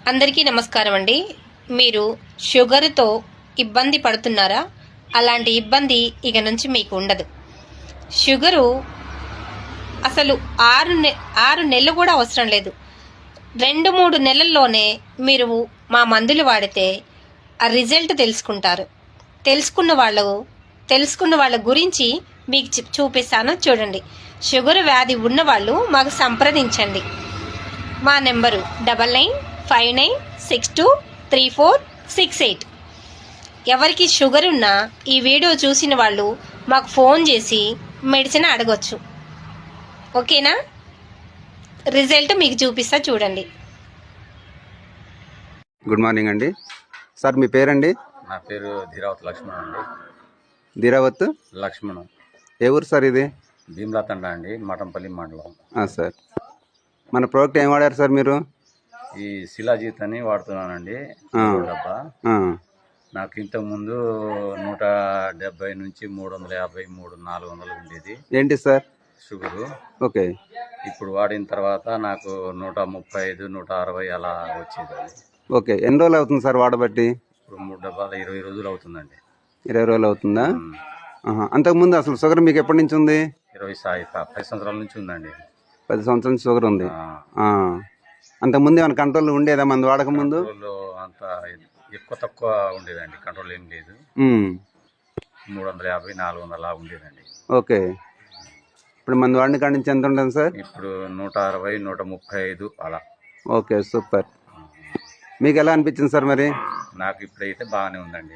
అందరికీ నమస్కారం అండి. మీరు షుగర్తో ఇబ్బంది పడుతున్నారా? అలాంటి ఇబ్బంది ఇక నుంచి మీకు ఉండదు. షుగరు అసలు 6 నెలలు కూడా అవసరం లేదు. 2-3 నెలల్లోనే మీరు మా మందులు వాడితే ఆ రిజల్ట్ తెలుసుకుంటారు. తెలుసుకున్న వాళ్ళ గురించి మీకు చూపిస్తాను, చూడండి. షుగర్ వ్యాధి ఉన్నవాళ్ళు మాకు సంప్రదించండి. మా నెంబరు 9959623468. ఎవరికి షుగర్ ఉన్నా ఈ వీడియో చూసిన వాళ్ళు మాకు ఫోన్ చేసి మెడిసిన్ అడగొచ్చు. ఓకేనా? రిజల్ట్ మీకు చూపిస్తా, చూడండి. గుడ్ మార్నింగ్ అండి. సార్ మీ పేరండి? నా పేరు ధీరావత్ లక్ష్మణ్ అండి. ధీరావత్ లక్ష్మణ్. ఏ ఊరు సార్ ఇది? భీమ్లా తండా అండి, మఠంపల్లి మండలం. సార్ మన ప్రోడక్ట్ ఏం వాడారు సార్ మీరు? ఈ శిలాజీత్ అని వాడుతున్నానండి. డబ్బా నాకు ఇంతకుముందు 170 నుంచి 350, 400 ఉండేది. ఏంటి సార్ షుగరు? ఓకే. ఇప్పుడు వాడిన తర్వాత నాకు 135, 160 అలా వచ్చేది. ఓకే. ఎన్ని రోజులు అవుతుంది సార్ వాడబట్టి? ఇప్పుడు 3 డబ్బాలు 20 రోజులు అవుతుందండి. 20 రోజులు అవుతుందా? అంతకుముందు అసలు షుగర్ మీకు ఎప్పటి నుంచి ఉంది? 10 సంవత్సరాల నుంచి ఉందండి. 10 సంవత్సరాల నుంచి షుగర్ ఉంది. అంతకుముందు ఏమైనా కంట్రోల్ ఉండేదా మందు వాడక ముందు? అంత ఎక్కువ తక్కువ ఉండేదండి, కంట్రోల్ ఏం లేదు. 350, 400 అలా ఉండేదండి. ఓకే. ఇప్పుడు మందు వాడిన కాడి నుంచి ఎంత ఉంటుంది సార్? ఇప్పుడు 160, 135 అలా. Okay, super. మీకు ఎలా అనిపించింది సార్ మరి? నాకు ఇప్పుడైతే బాగానే ఉందండి.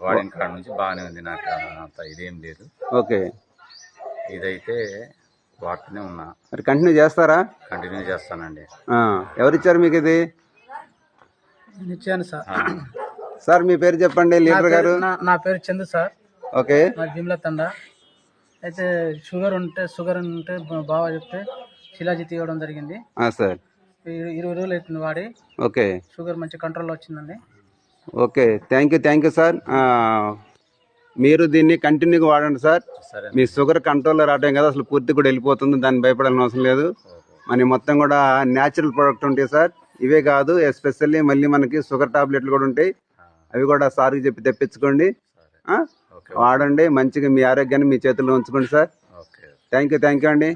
వాడిన కాడ నుంచి బాగానే ఉంది, నాకు అంత ఇదేం లేదు. ఓకే. ఇదైతే వాడుతూనే ఉన్నా. మరి కంటిన్యూ చేస్తారా? కంటిన్యూ చేస్తానండి. ఎవరిచ్చారు మీకు ఇది? ఇచ్చాను సార్. సార్ మీ పేరు చెప్పండి లీడర్ గారు. నా పేరు చందు సార్. ఓకే. భీమ్లా తండా. అయితే షుగర్ ఉంటే బాగా చెప్తే శిలాజిత్ ఇవ్వడం జరిగింది సార్. 20 రోజులు అవుతుంది వాడి. ఓకే. షుగర్ మంచి కంట్రోల్లో వచ్చిందండి. Okay, thank you sir. మీరు దీన్ని కంటిన్యూగా వాడండి సార్. మీ షుగర్ కంట్రోల్లో రావడం కదా, అసలు పూర్తి కూడా వెళ్ళిపోతుంది, దాన్ని భయపడాల్సిన అవసరం లేదు. మన మొత్తం కూడా న్యాచురల్ ప్రోడక్ట్ ఉంటాయి సార్. ఇవే కాదు, ఎస్పెషల్లీ మళ్ళీ మనకి షుగర్ టాబ్లెట్లు కూడా ఉంటాయి. అవి కూడా సార్కి చెప్పి తెప్పించుకోండి, వాడండి. మంచిగా మీ ఆరోగ్యాన్ని మీ చేతుల్లో ఉంచుకోండి సార్. థ్యాంక్ యూ అండి.